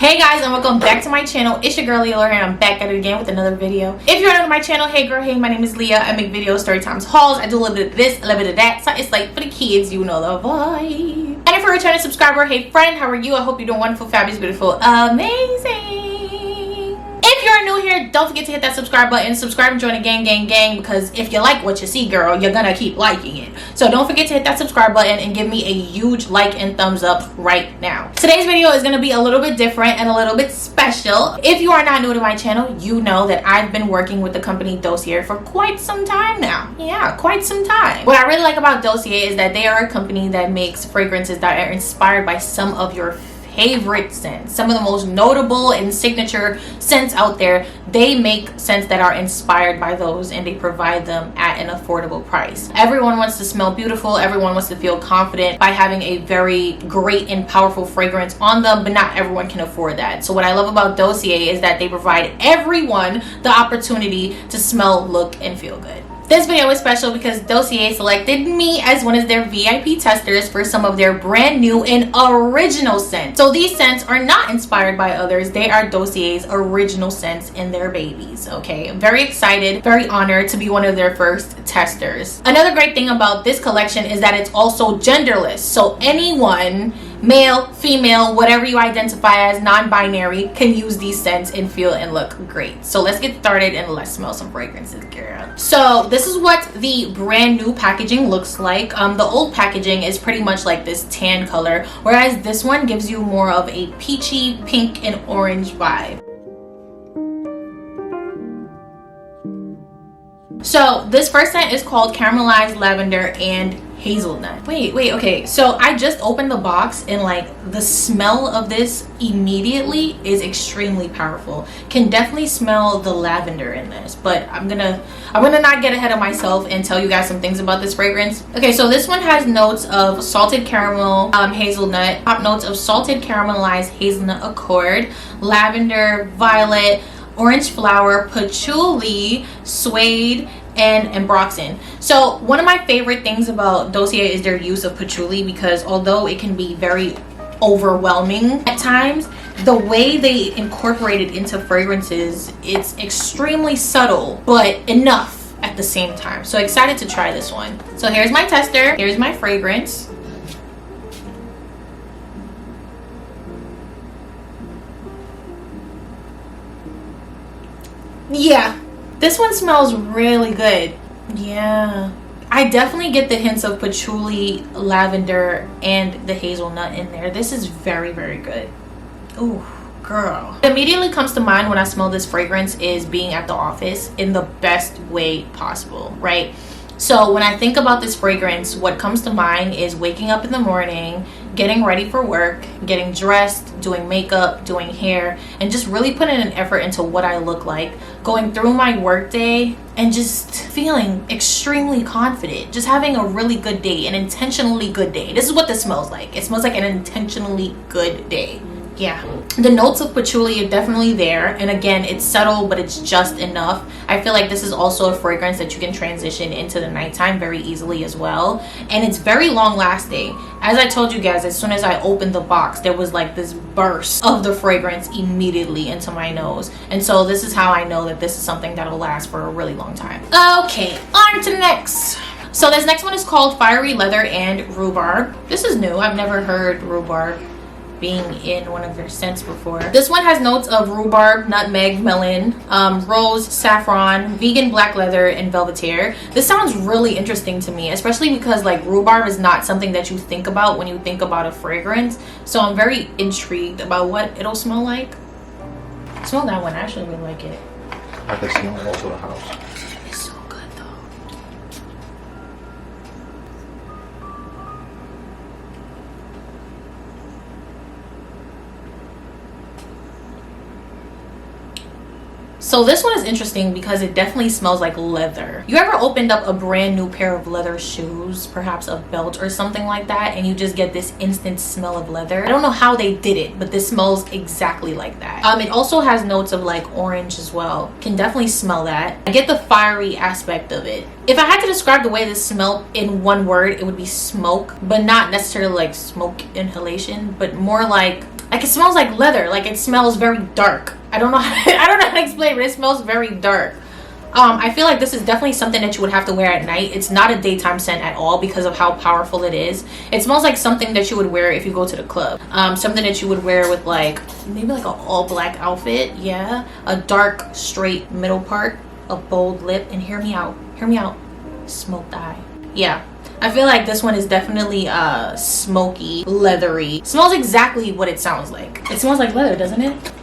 Hey guys, and welcome back to my channel. It's your girl Liallure, and I'm back at it again with another video. If you're new to my channel, hey girl, hey, my name is Leah. I make videos, story times, hauls. I do a little bit of this, a little bit of that. So it's like for the kids, you know the vibe. And if you're a returning subscriber, hey friend, how are you? I hope you're doing wonderful, fabulous, beautiful, amazing. If you're new here, don't forget to hit that subscribe button, subscribe and join the gang, because if you like what you see, girl, you're gonna keep liking it. So don't forget to hit that subscribe button and give me a huge like and thumbs up right now. Today's video is gonna be a little bit different and a little bit special. If you are not new to my channel, you know that I've been working with the company Dossier for quite some time now. Yeah, quite some time. What I really like about Dossier is that they are a company that makes fragrances that are inspired by some of your favorite scents, some of the most notable and signature scents out there. They make scents that are inspired by those, and they provide them at an affordable price. Everyone wants to smell beautiful, everyone wants to feel confident by having a very great and powerful fragrance on them, but not everyone can afford that. So what I love about Dossier is that they provide everyone the opportunity to smell, look, and feel good. This video is special because Dossier selected me as one of their VIP testers for some of their brand new and original scents. So these scents are not inspired by others. They are Dossier's original scents in their babies, okay? I'm very excited, very honored to be one of their first testers. Another great thing about this collection is that it's also genderless. So anyone, male, female, whatever you identify as, non-binary, can use these scents and feel and look great. So let's get started and let's smell some fragrances, girl. So this is what the brand new packaging looks like. The old packaging is pretty much like this tan color, whereas this one gives you more of a peachy, pink, and orange vibe. So this first scent is called Caramelized Lavender and Hazelnut. Wait, okay, so I just opened the box and like the smell of this immediately is extremely powerful. Can definitely smell the lavender in this, but I'm gonna not get ahead of myself and tell you guys some things about this fragrance. Okay, so this one has notes of salted caramel, hazelnut, top notes of salted caramelized hazelnut accord, lavender, violet, orange flower, patchouli, suede, and ambroxan. So one of my favorite things about Dossier is their use of patchouli, because although it can be very overwhelming at times, the way they incorporate it into fragrances, it's extremely subtle but enough at the same time. So excited to try this one. So here's my tester, here's my fragrance. Yeah, this one smells really good. Yeah, I definitely get the hints of patchouli, lavender, and the hazelnut in there. This is very, very good. Ooh, girl. What immediately comes to mind when I smell this fragrance is being at the office in the best way possible, right? So when I think about this fragrance, what comes to mind is waking up in the morning, getting ready for work, getting dressed, doing makeup, doing hair, and just really putting an effort into what I look like, going through my work day and just feeling extremely confident, just having a really good day, an intentionally good day. This is what this smells like. It smells like an intentionally good day. Yeah, the notes of patchouli are definitely there, and again, it's subtle, but it's just enough. I feel like this is also a fragrance that you can transition into the nighttime very easily as well, and it's very long lasting. As I told you guys, as soon as I opened the box, there was like this burst of the fragrance immediately into my nose, and so this is how I know that this is something that'll last for a really long time. Okay, on to the next. So this next one is called Fiery Leather and Rhubarb. This is new. I've never heard rhubarb being in one of their scents before. This one has notes of rhubarb, nutmeg, melon, rose, saffron, vegan black leather, and velveteer. This sounds really interesting to me, especially because like rhubarb is not something that you think about when you think about a fragrance. So I'm very intrigued about what it'll smell like. Smell that one. I actually really like it. I can smell also the house. It's so good though. So this one is interesting because it definitely smells like leather. You ever opened up a brand new pair of leather shoes, perhaps a belt or something like that, and you just get this instant smell of leather? I don't know how they did it, but this smells exactly like that. It also has notes of like orange as well. Can definitely smell that. I get the fiery aspect of it. If I had to describe the way this smelled in one word, it would be smoke, but not necessarily like smoke inhalation, but more like Like, it smells like leather. Like, it smells very dark. I don't know how to explain, but it smells very dark. I feel like this is definitely something that you would have to wear at night. It's not a daytime scent at all because of how powerful it is. It smells like something that you would wear if you go to the club. Something that you would wear with like maybe like an all black outfit. Yeah, a dark straight middle part, a bold lip, and hear me out, smoked eye. Yeah, I feel like this one is definitely smoky, leathery. Smells exactly what it sounds like. It smells like leather, doesn't it?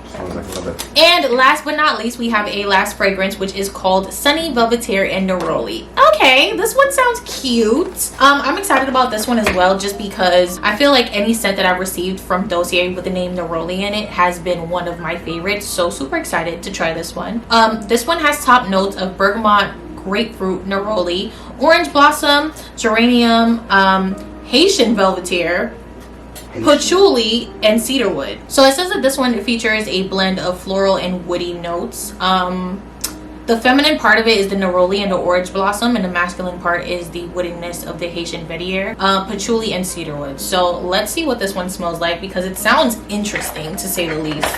And last but not least, we have a last fragrance, which is called Sunny Velvetier and Neroli. Okay, this one sounds cute. I'm excited about this one as well, just because I feel like any scent that I've received from Dossier with the name Neroli in it has been one of my favorites. So super excited to try this one. This one has top notes of bergamot, grapefruit, neroli, orange blossom, geranium, Haitian velvetier, patchouli, and cedarwood. So it says that this one features a blend of floral and woody notes. The feminine part of it is the neroli and the orange blossom, and the masculine part is the woodiness of the Haitian vetiver, patchouli, and cedarwood. So let's see what this one smells like, because it sounds interesting to say the least.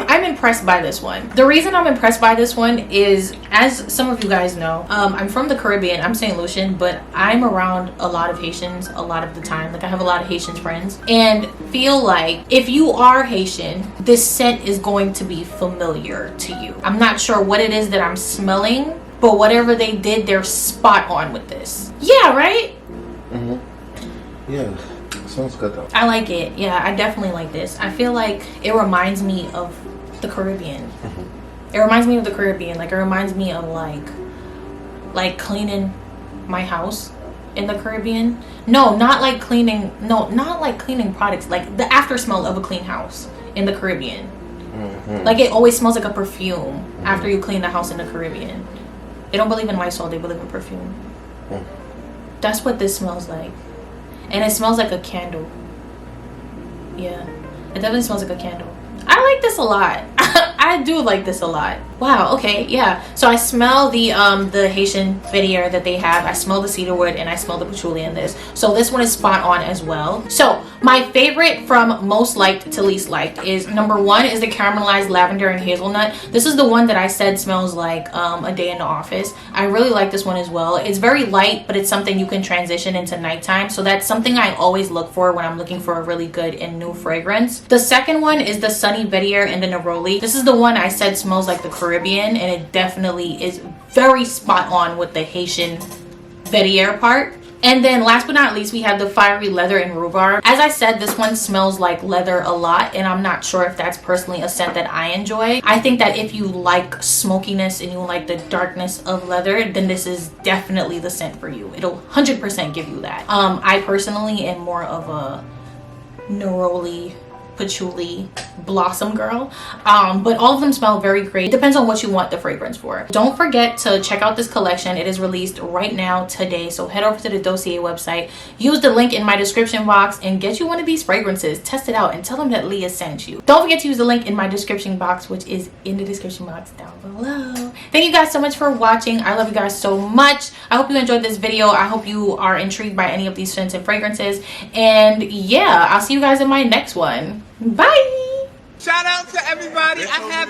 I'm impressed by this one. The reason I'm impressed by this one is, as some of you guys know, I'm from the Caribbean. I'm St. Lucian, but I'm around a lot of Haitians a lot of the time. Like, I have a lot of Haitian friends, and feel like if you are Haitian, this scent is going to be familiar to you. I'm not sure what it is that I'm smelling, but whatever they did, they're spot on with this. Yeah, right? Yeah, sounds good though. I like it. Yeah, I definitely like this. I feel like it reminds me of the Caribbean. It reminds me of the Caribbean. Like, it reminds me of like cleaning my house in the Caribbean. No, not like cleaning products. Like the after smell of a clean house in the Caribbean. Like, it always smells like a perfume after you clean the house in the Caribbean. They don't believe in Lysol, they believe in perfume. That's what this smells like. And it smells like a candle. Yeah, it definitely smells like a candle. I like this a lot. I do like this a lot. Wow, okay, yeah. So I smell the Haitian vetiver that they have. I smell the cedarwood, and I smell the patchouli in this. So this one is spot on as well. So my favorite from most liked to least liked is number 1 is the caramelized lavender and hazelnut. This is the one that I said smells like a day in the office. I really like this one as well. It's very light, but it's something you can transition into nighttime. So that's something I always look for when I'm looking for a really good and new fragrance. The second one is the Sunny Vetiver and the Neroli. This is the one I said smells like the Caribbean, and it definitely is very spot on with the Haitian vetiver part. And then last but not least, we have the Fiery Leather and Rhubarb. As I said, this one smells like leather a lot, and I'm not sure if that's personally a scent that I enjoy. I think that if you like smokiness and you like the darkness of leather, then this is definitely the scent for you. It'll 100% give you that. I personally am more of a neroli, patchouli, blossom girl, but all of them smell very great. It depends on what you want the fragrance for. Don't forget to check out this collection. It is released right now today, so head over to the Dossier website, use the link in my description box, and get you one of these fragrances. Test it out and tell them that Leah sent you. Don't forget to use the link in my description box, which is in the description box down below. Thank you guys so much for watching. I love you guys so much. I hope you enjoyed this video. I hope you are intrigued by any of these scents and fragrances, and yeah, I'll see you guys in my next one. Bye. Shout out to everybody. I had